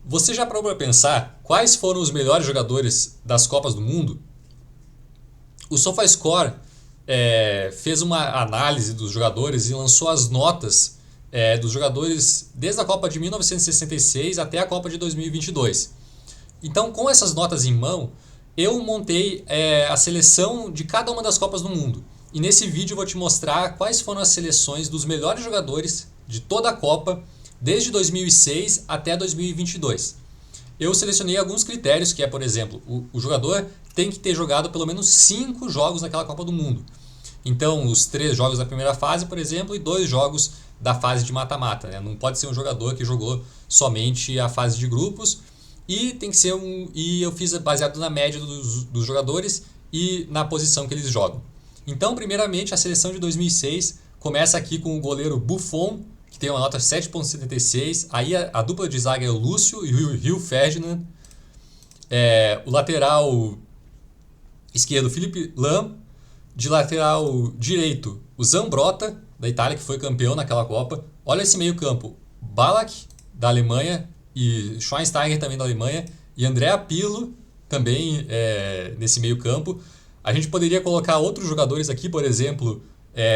Você já parou para pensar quais foram os melhores jogadores das Copas do Mundo? O SofaScore fez uma análise dos jogadores e lançou as notas dos jogadores desde a Copa de 1966 até a Copa de 2022. Então, com essas notas em mão, eu montei a seleção de cada uma das Copas do Mundo. E nesse vídeo eu vou te mostrar quais foram as seleções dos melhores jogadores de toda a Copa, desde 2006 até 2022. Eu selecionei alguns critérios, que é, por exemplo, o jogador tem que ter jogado pelo menos 5 jogos naquela Copa do Mundo. Então, os 3 jogos da primeira fase, por exemplo, e 2 jogos da fase de mata-mata. Né? Não pode ser um jogador que jogou somente a fase de grupos. E tem que ser e eu fiz baseado na média dos jogadores e na posição que eles jogam. Então, primeiramente, a seleção de 2006 começa aqui com o goleiro Buffon, que tem uma nota 7,76. Aí a dupla de zaga é o Lúcio e o Rio Ferdinand. O lateral esquerdo, Philippe Lahm. De lateral direito, o Zambrotta, da Itália, que foi campeão naquela Copa. Olha esse meio campo, Ballack, da Alemanha, e Schweinsteiger também da Alemanha, e Andrea Pirlo também nesse meio campo. A gente poderia colocar outros jogadores aqui, por exemplo,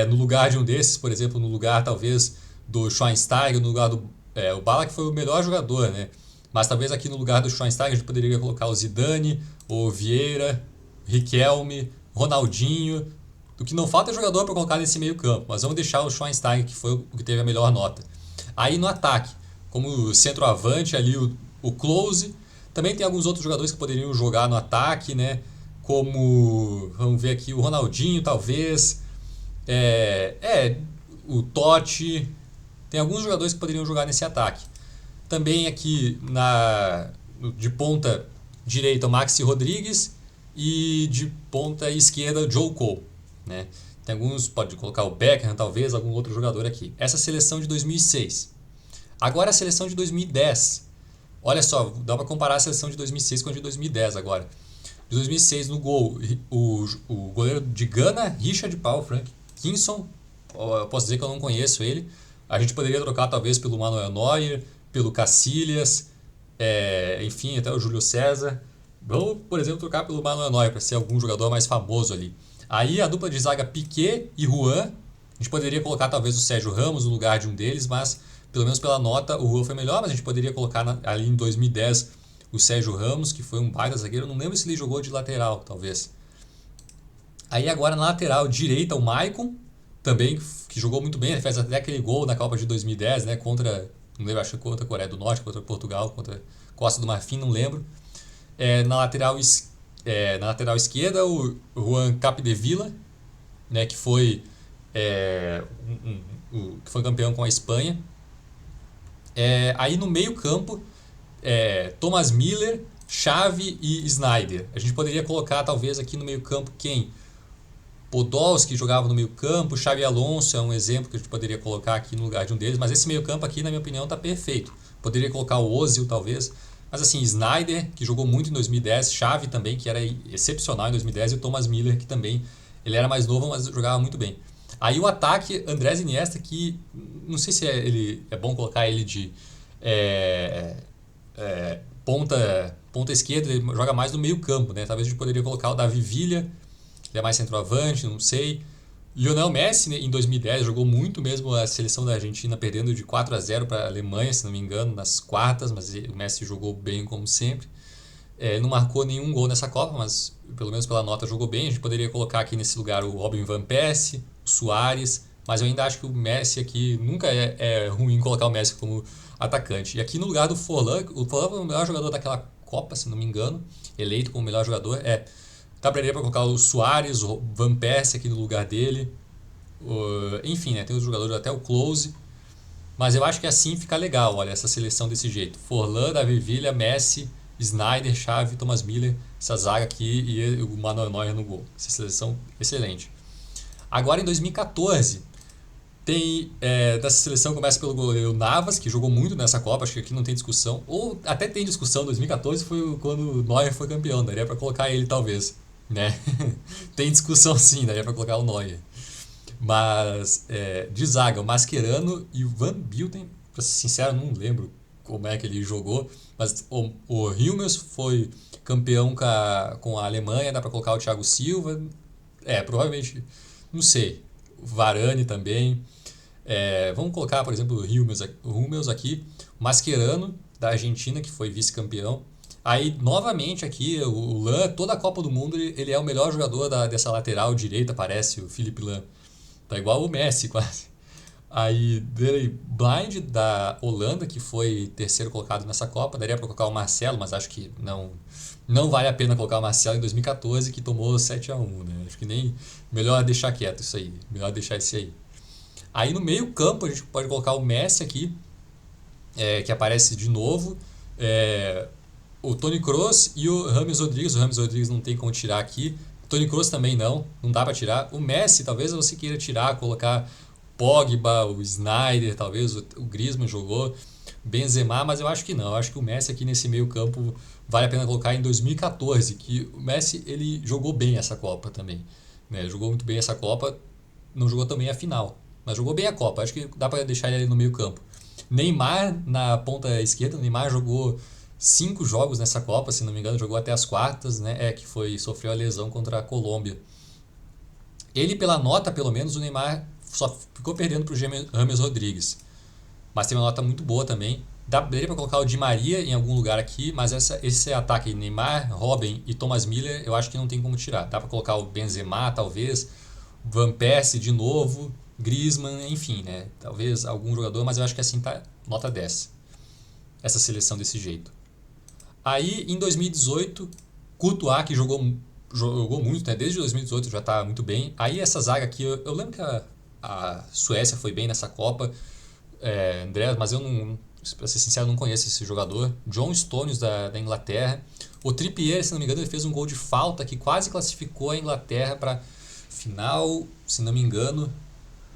no lugar de um desses, por exemplo, no lugar talvez do Schweinsteiger, no lugar do... o Ballack foi o melhor jogador, né? Mas talvez aqui no lugar do Schweinsteiger a gente poderia colocar o Zidane, o Vieira, Riquelme, Ronaldinho. O que não falta é jogador para colocar nesse meio campo, mas vamos deixar o Schweinsteiger, que foi o que teve a melhor nota. Aí no ataque, como centroavante ali o Klose. Também tem alguns outros jogadores que poderiam jogar no ataque, né? Como, vamos ver aqui, o Ronaldinho talvez, o Totti. Tem alguns jogadores que poderiam jogar nesse ataque. Também aqui de ponta direita o Maxi Rodrigues e de ponta esquerda o Joe Cole, né? Tem alguns, pode colocar o Beckham talvez, algum outro jogador aqui. Essa seleção de 2006. Agora a seleção de 2010. Olha só, dá para comparar a seleção de 2006 com a de 2010 agora. De 2006 no gol, o goleiro de Gana, Richard Paul Frank Kinson. Eu posso dizer que eu não conheço ele. A gente poderia trocar talvez pelo Manuel Neuer, pelo Cacilhas, enfim, até o Júlio César. Vamos, por exemplo, trocar pelo Manuel Neuer para ser algum jogador mais famoso ali. Aí a dupla de zaga Piquet e Juan. A gente poderia colocar talvez o Sérgio Ramos no lugar de um deles, mas pelo menos pela nota o Juan foi melhor, mas a gente poderia colocar ali em 2010 o Sérgio Ramos, que foi um baita zagueiro. Eu não lembro se ele jogou de lateral, talvez. Aí agora na lateral direita o Maicon, também, que jogou muito bem. Ele fez até aquele gol na Copa de 2010, né, não lembro, acho que contra a Coreia do Norte, contra Portugal, contra Costa do Marfim, não lembro. Na lateral esquerda o Juan Capdevila, né, que foi que foi campeão com a Espanha. Aí no meio campo Thomas Müller, Xavi e Sneijder. A gente poderia colocar talvez aqui no meio campo quem? Podolski jogava no meio campo, Xavi Alonso é um exemplo que a gente poderia colocar aqui no lugar de um deles, mas esse meio campo aqui na minha opinião está perfeito. Poderia colocar o Ozil talvez, mas assim, Sneijder, que jogou muito em 2010, Xavi também, que era excepcional em 2010, e o Thomas Müller, que também, ele era mais novo, mas jogava muito bem. Aí o ataque, Andrés Iniesta, que não sei se é bom colocar ele de ponta esquerda, ele joga mais no meio campo, né? Talvez a gente poderia colocar o Davi Villa, ele é mais centroavante, não sei. Lionel Messi, né, em 2010 jogou muito mesmo a seleção da Argentina, perdendo de 4-0 para a Alemanha, se não me engano, nas quartas, mas o Messi jogou bem como sempre. Não marcou nenhum gol nessa Copa, mas pelo menos pela nota jogou bem. A gente poderia colocar aqui nesse lugar o Robin Van Persie, o Suárez, mas eu ainda acho que o Messi aqui, nunca é ruim colocar o Messi como atacante. E aqui no lugar do Forlan, o Forlan foi o melhor jogador daquela Copa, se não me engano, eleito como o melhor jogador, daria para colocar o Suárez, o Van Persie aqui no lugar dele. Enfim, né, tem os jogadores, até o Klose. Mas eu acho que assim fica legal, olha, essa seleção desse jeito. Forlan, Davi Villa, Messi, Sneijder, Xavi, Thomas Müller, essa zaga aqui e o Manuel Neuer no gol. Essa seleção excelente. Agora em 2014, tem dessa seleção começa pelo goleiro Navas, que jogou muito nessa Copa, acho que aqui não tem discussão. Ou até tem discussão, 2014 foi quando o Neuer foi campeão, daria para colocar ele talvez. Né? Tem discussão sim, daria para colocar o Neuer. Mas de zaga, o Mascherano e o Van Bilten, pra ser sincero, não lembro como é que ele jogou, mas o Hummels foi campeão com a Alemanha, dá para colocar o Thiago Silva, provavelmente, não sei, o Varane também, vamos colocar, por exemplo, o Hummels aqui, o Mascherano, da Argentina, que foi vice-campeão. Aí, novamente aqui, o Lan, toda a Copa do Mundo, ele é o melhor jogador dessa lateral direita, parece, o Philipp Lahm. Tá igual o Messi, quase. Aí, dele Blind, da Holanda, que foi terceiro colocado nessa Copa. Daria para colocar o Marcelo, mas acho que não vale a pena colocar o Marcelo em 2014, que tomou 7-1, né? Acho que nem... Melhor deixar quieto isso aí. Melhor deixar esse aí. Aí, no meio campo, a gente pode colocar o Messi aqui, que aparece de novo. O Toni Kroos e o James Rodrigues. O James Rodrigues não tem como tirar aqui. O Toni Kroos também não dá para tirar. O Messi, talvez você queira tirar, colocar Pogba, o Snyder, talvez o Griezmann jogou, Benzema, mas eu acho que não. Eu acho que o Messi aqui nesse meio campo vale a pena colocar em 2014, que o Messi ele jogou bem essa Copa também, né? Jogou muito bem essa Copa, não jogou também a final, mas jogou bem a Copa. Acho que dá para deixar ele ali no meio campo. Neymar na ponta esquerda, o Neymar jogou 5 jogos nessa Copa, se não me engano, jogou até as quartas, né? Sofreu a lesão contra a Colômbia. Ele, pela nota, pelo menos, o Neymar só ficou perdendo para o James Rodrigues. Mas tem uma nota muito boa também. Daria para colocar o Di Maria em algum lugar aqui, mas esse ataque Neymar, Robben e Thomas Müller, eu acho que não tem como tirar. Dá para colocar o Benzema, talvez, Van Persie de novo, Griezmann, enfim, né? Talvez algum jogador, mas eu acho que assim tá nota 10. Essa seleção desse jeito. Aí, em 2018, Courtois, que jogou muito, né? Desde 2018 já tá muito bem. Aí essa zaga aqui, eu lembro que a Suécia foi bem nessa Copa, André, mas eu não, pra ser sincero, não conheço esse jogador. John Stones da Inglaterra. O Trippier, se não me engano, ele fez um gol de falta que quase classificou a Inglaterra para final, se não me engano,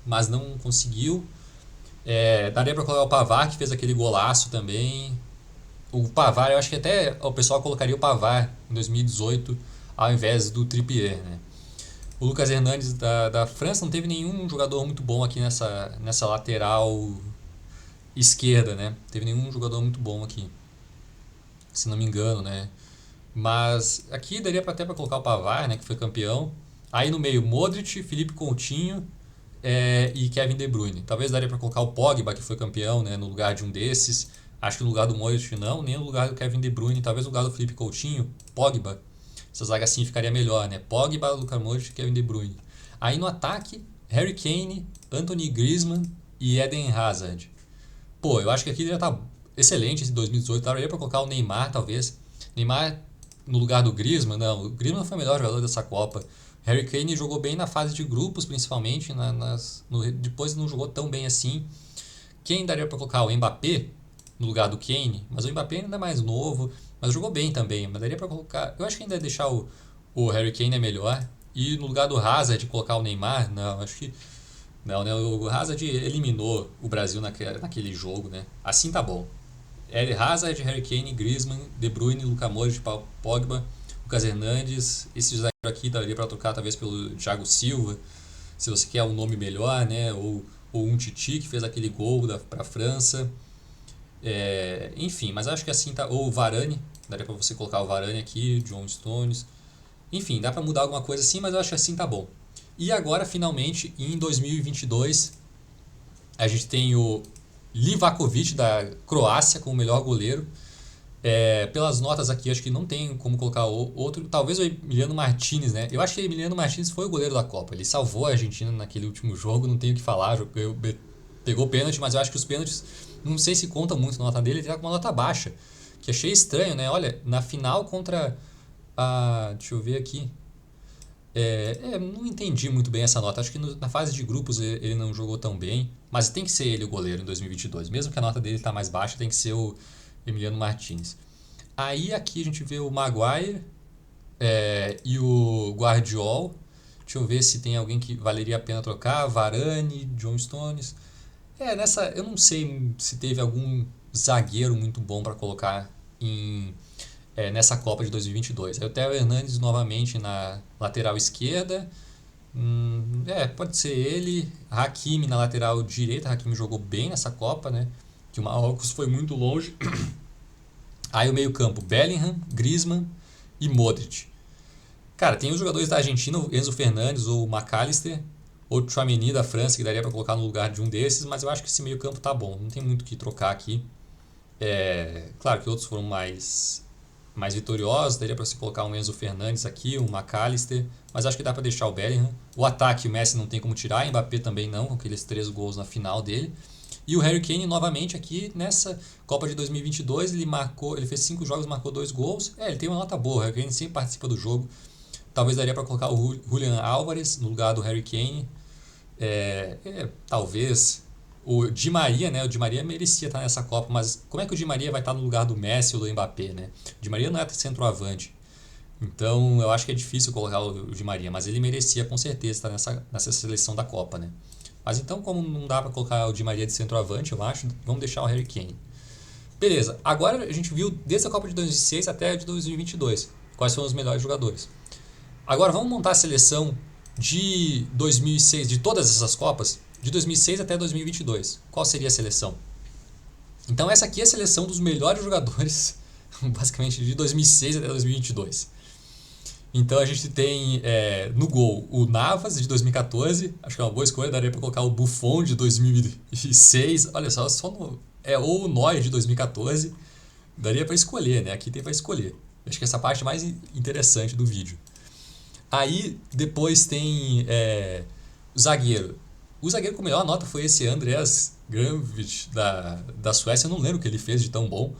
mas não conseguiu. Daria para colocar o Pavard, que fez aquele golaço também. O Pavard, eu acho que até o pessoal colocaria o Pavard em 2018 ao invés do Trippier, né? O Lucas Hernandes da França não teve nenhum jogador muito bom aqui nessa lateral esquerda, né? Teve nenhum jogador muito bom aqui, se não me engano, né? Mas aqui daria até para colocar o Pavard, né? Que foi campeão. Aí no meio, Modric, Felipe Coutinho e Kevin De Bruyne. Talvez daria para colocar o Pogba, que foi campeão, né? No lugar de um desses. Acho que no lugar do Modric não, nem no lugar do Kevin De Bruyne. Talvez no lugar do Felipe Coutinho, Pogba. Essa zaga assim ficaria melhor, né? Pogba, Luka Modric e Kevin De Bruyne. Aí no ataque, Harry Kane, Anthony Griezmann e Eden Hazard. Pô, eu acho que aqui já tá excelente esse 2018. Daria pra colocar o Neymar, talvez. Neymar no lugar do Griezmann, não. O Griezmann foi o melhor jogador dessa Copa. Harry Kane jogou bem na fase de grupos, principalmente. Depois não jogou tão bem assim. Quem daria pra colocar? O Mbappé no lugar do Kane. Mas o Mbappé ainda é mais novo. Mas jogou bem também. Mas daria pra colocar... Eu acho que ainda deixar o Harry Kane é melhor. E no lugar do Hazard colocar o Neymar, não. Acho que... Não, né? O Hazard eliminou o Brasil naquele jogo, né? Assim tá bom. Hazard, Harry Kane, Griezmann, De Bruyne, Luka Modric, Pogba, Lucas Hernandes. Esse zagueiro aqui daria para trocar talvez pelo Thiago Silva, se você quer um nome melhor, né? Ou um Titi que fez aquele gol para a França. Enfim, mas acho que assim tá. Ou o Varane, daria para você colocar o Varane aqui, John Stones. Enfim, dá para mudar alguma coisa assim, mas eu acho que assim tá bom. E agora, finalmente, em 2022, a gente tem o Livakovic da Croácia como o melhor goleiro. Pelas notas aqui, acho que não tem como colocar outro. Talvez o Emiliano Martinez, né? Eu acho que o Emiliano Martinez foi o goleiro da Copa. Ele salvou a Argentina naquele último jogo, não tenho o que falar. Pegou pênalti, mas eu acho que os pênaltis, não sei se conta muito na nota dele. Ele tá com uma nota baixa, que achei estranho, né? Olha, na final contra a... Deixa eu ver aqui. Não entendi muito bem essa nota. Acho que na fase de grupos ele não jogou tão bem. Mas tem que ser ele o goleiro em 2022. Mesmo que a nota dele tá mais baixa, tem que ser o Emiliano Martinez. Aí aqui a gente vê o Maguire e o Guardiol. Deixa eu ver se tem alguém que valeria a pena trocar. Varane, John Stones. Eu não sei se teve algum zagueiro muito bom para colocar nessa Copa de 2022. Aí o Theo Hernandes novamente na lateral esquerda. Pode ser ele. Hakimi na lateral direita. Hakimi jogou bem nessa Copa, né? que o Marrocos foi muito longe. Aí o meio-campo, Bellingham, Griezmann e Modric. Cara, tem os jogadores da Argentina, o Enzo Fernandes ou o McAllister, ou o Tchouaméni da França, que daria para colocar no lugar de um desses, mas eu acho que esse meio-campo tá bom, não tem muito o que trocar aqui. Claro que outros foram mais vitoriosos, daria para se colocar um Enzo Fernandes aqui, um McAllister, mas acho que dá para deixar o Bellingham. O ataque, o Messi não tem como tirar, o Mbappé também não, com aqueles 3 gols na final dele. E o Harry Kane, novamente, aqui nessa Copa de 2022, ele fez 5 jogos, marcou 2 gols. Ele tem uma nota boa, o Harry Kane sempre participa do jogo. Talvez daria para colocar o Julian Álvares no lugar do Harry Kane. Talvez o Di Maria, né? O Di Maria merecia estar nessa Copa, mas como é que o Di Maria vai estar no lugar do Messi ou do Mbappé, né? O Di Maria não é centroavante. Então eu acho que é difícil colocar o Di Maria, mas ele merecia com certeza estar nessa seleção da Copa, né? Mas então, como não dá para colocar o Di Maria de centroavante, eu acho, vamos deixar o Harry Kane. Beleza, agora a gente viu desde a Copa de 2006 até a de 2022 quais foram os melhores jogadores. Agora vamos montar a seleção de 2006, de todas essas Copas, de 2006 até 2022. Qual seria a seleção? Então essa aqui é a seleção dos melhores jogadores, basicamente de 2006 até 2022. Então a gente tem no gol o Navas de 2014, acho que é uma boa escolha, daria para colocar o Buffon de 2006, olha só ou o Neuer de 2014, daria para escolher, né? Aqui tem para escolher. Acho que essa parte mais interessante do vídeo. Aí depois tem o zagueiro. O zagueiro com melhor nota foi esse Andreas Granvik da Suécia, eu não lembro o que ele fez de tão bom,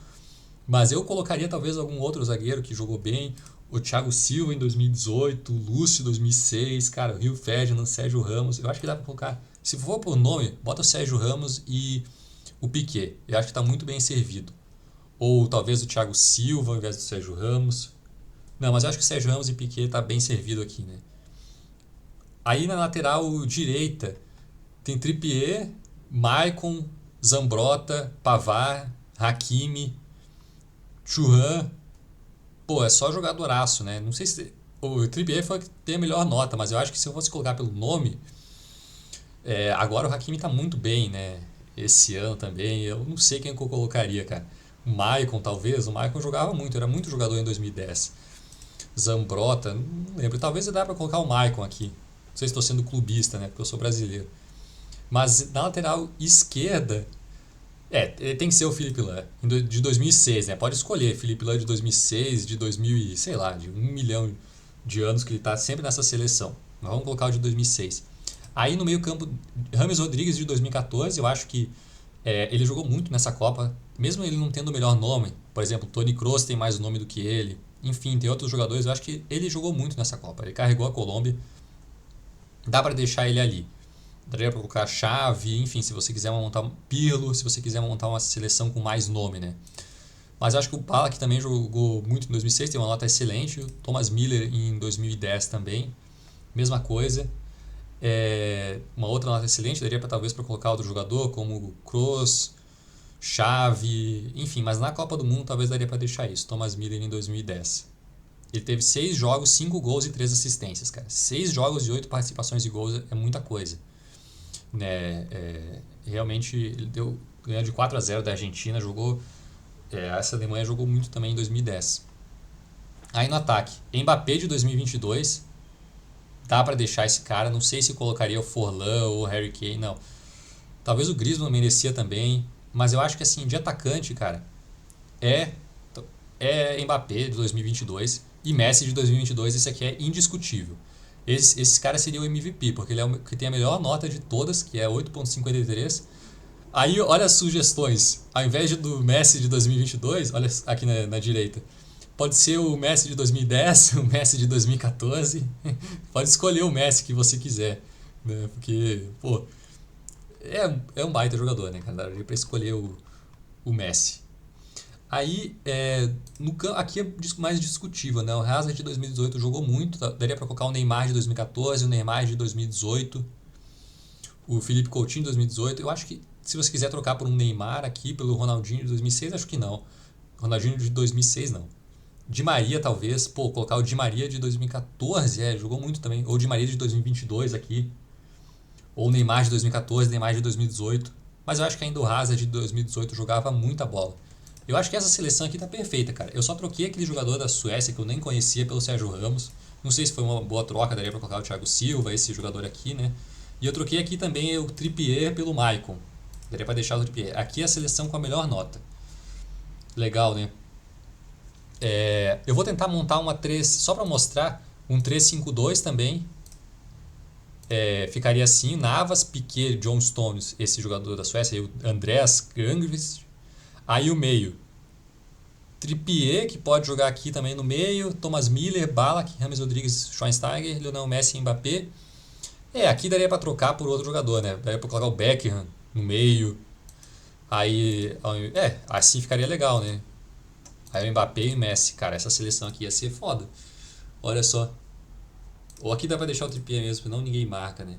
mas eu colocaria talvez algum outro zagueiro que jogou bem. O Thiago Silva em 2018, o Lúcio em 2006, cara, o Rio Ferdinand, Sérgio Ramos. Eu acho que dá pra colocar, se for por nome, bota o Sérgio Ramos e o Piquet. Eu acho que tá muito bem servido. Ou talvez o Thiago Silva ao invés do Sérgio Ramos. Não, mas eu acho que o Sérgio Ramos e Piquet tá bem servido aqui, né? Aí na lateral direita tem Trippier, Maicon, Zambrotta, Pavard, Hakimi, Thuram. Pô, é só jogadoraço, né? Não sei se o Trippier foi que tem a melhor nota, mas eu acho que se eu fosse colocar pelo nome, agora o Hakimi tá muito bem, né? Esse ano também, eu não sei quem eu colocaria, cara. O Maicon, talvez, o Maicon jogava muito, era muito jogador em 2010. Zambrotta, não lembro, talvez dá pra colocar o Maicon aqui. Não sei se estou sendo clubista, né? Porque eu sou brasileiro. Mas na lateral esquerda, tem que ser o Filipe Lahm, de 2006, né? Pode escolher Filipe Lahm de 2006, de 2000, sei lá, de 1 milhão de anos que ele está sempre nessa seleção. Mas vamos colocar o de 2006. Aí no meio campo, James Rodrigues de 2014, eu acho que ele jogou muito nessa Copa, mesmo ele não tendo o melhor nome. Por exemplo, Toni Kroos tem mais nome do que ele. Enfim, tem outros jogadores, eu acho que ele jogou muito nessa Copa. Ele carregou a Colômbia, dá para deixar ele ali. Daria para colocar Xavi, enfim, se você quiser montar um Pirlo, se você quiser montar uma seleção com mais nome, né? Mas acho que o Ballack também jogou muito em 2006, tem uma nota excelente. O Thomas Müller em 2010 também, mesma coisa. Uma outra nota excelente, daria talvez para colocar outro jogador, como Kroos, Xavi, enfim, mas na Copa do Mundo talvez daria para deixar isso. Thomas Müller em 2010. Ele teve 6 jogos, 5 gols e 3 assistências, cara. 6 jogos e 8 participações de gols é muita coisa. Realmente ele ganhou de 4-0 da Argentina, jogou, essa Alemanha jogou muito também em 2010. Aí no ataque, Mbappé de 2022, dá para deixar esse cara, não sei se colocaria o Forlan ou o Harry Kane, não. Talvez o Griezmann merecia também, mas eu acho que assim, de atacante, cara, é Mbappé de 2022 e Messi de 2022, esse aqui é indiscutível. Esse cara seria o MVP, porque ele é o que tem a melhor nota de todas, que é 8.53. Aí, olha as sugestões. Ao invés do Messi de 2022, olha aqui na direita, pode ser o Messi de 2010, o Messi de 2014. Pode escolher o Messi que você quiser, né? Porque, pô, é um baita jogador, né, cara? Daria pra escolher o Messi. Aí, aqui é mais discutível, né? O Hazard de 2018 jogou muito, daria para colocar o Neymar de 2014, o Neymar de 2018, o Felipe Coutinho de 2018. Eu acho que se você quiser trocar por um Neymar aqui, pelo Ronaldinho de 2006, acho que não. Ronaldinho de 2006 não. Di Maria talvez, colocar o Di Maria de 2014, jogou muito também. Ou Di Maria de 2022 aqui. Ou o Neymar de 2014, Neymar de 2018. mas eu acho que ainda o Hazard de 2018 jogava muita bola. Eu acho que essa seleção aqui tá perfeita, cara. Eu só troquei aquele jogador da Suécia que eu nem conhecia pelo Sérgio Ramos. Não sei se foi uma boa troca, daria pra colocar o Thiago Silva, esse jogador aqui, né? E eu troquei aqui também o Trippier pelo Maicon. Daria pra deixar o Trippier. Aqui é a seleção com a melhor nota. Legal, né? Eu vou tentar montar uma 3, só pra mostrar, um 3-5-2 também. Ficaria assim, Navas, Piquet, John Stones, esse jogador da Suécia, e o Andreas Granqvist. Aí o meio, Trippier, que pode jogar aqui também no meio, Thomas Miller, Ballack, James Rodrigues, Schweinsteiger, Lionel Messi e Mbappé. Aqui daria pra trocar por outro jogador, né? Daria pra colocar o Beckham no meio. Aí, assim ficaria legal, né? Aí o Mbappé e o Messi, cara, essa seleção aqui ia ser foda. Olha só. Ou aqui dá pra deixar o Trippier mesmo, senão ninguém marca, né?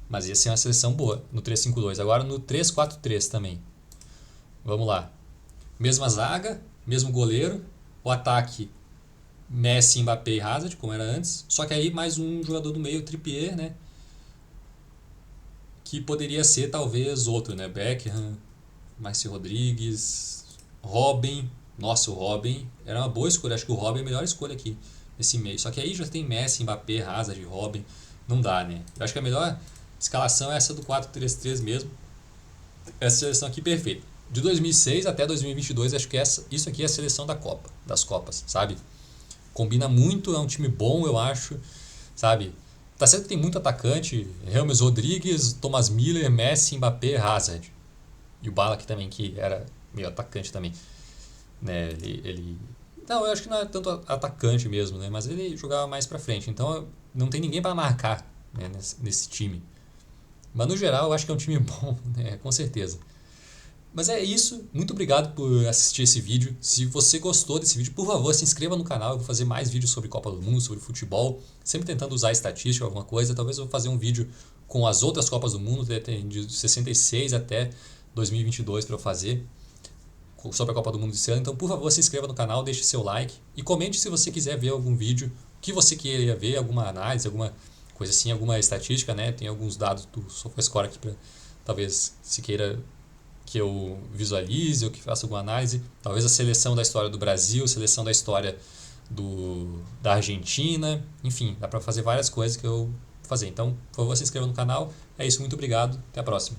Mas ia ser uma seleção boa no 3-5-2. Agora no 3-4-3 também. Vamos lá. Mesma zaga, mesmo goleiro. O ataque, Messi, Mbappé e Hazard, como era antes. Só que aí mais um jogador do meio, o Trippier, né? Que poderia ser talvez outro, né? Beckham, Marcio Rodrigues, Robin. Nossa, o Robin era uma boa escolha. Acho que o Robin é a melhor escolha aqui nesse meio. Só que aí já tem Messi, Mbappé, Hazard, Robin. Não dá, né? Eu acho que a melhor escalação é essa do 4-3-3 mesmo. Essa seleção aqui perfeita. De 2006 até 2022, acho que isso aqui é a seleção da Copa, das Copas, sabe? Combina muito, é um time bom, eu acho, sabe? Tá certo que tem muito atacante, James Rodrigues, Thomas Miller, Messi, Mbappé, Hazard. E o Ballack também, que era meio atacante também, né? Não, eu acho que não é tanto atacante mesmo, né? Mas ele jogava mais pra frente, então não tem ninguém para marcar, né, nesse time. Mas no geral eu acho que é um time bom, né? Com certeza. Mas é isso, muito obrigado por assistir esse vídeo. Se você gostou desse vídeo, por favor, se inscreva no canal. Eu vou fazer mais vídeos sobre Copa do Mundo, sobre futebol, sempre tentando usar estatística, alguma coisa. Talvez eu vou fazer um vídeo com as outras Copas do Mundo, tem de 66 até 2022 para eu fazer sobre a Copa do Mundo desse ano. Então, por favor, se inscreva no canal, deixe seu like e comente se você quiser ver algum vídeo que você queria ver, alguma análise, alguma coisa assim, alguma estatística, né? Tem alguns dados do SofaScore aqui para talvez se queira que eu visualize ou que faça alguma análise. Talvez a seleção da história do Brasil, seleção da história da Argentina. Enfim, dá para fazer várias coisas que eu vou fazer. Então, por favor, se inscreva no canal. É isso, muito obrigado. Até a próxima.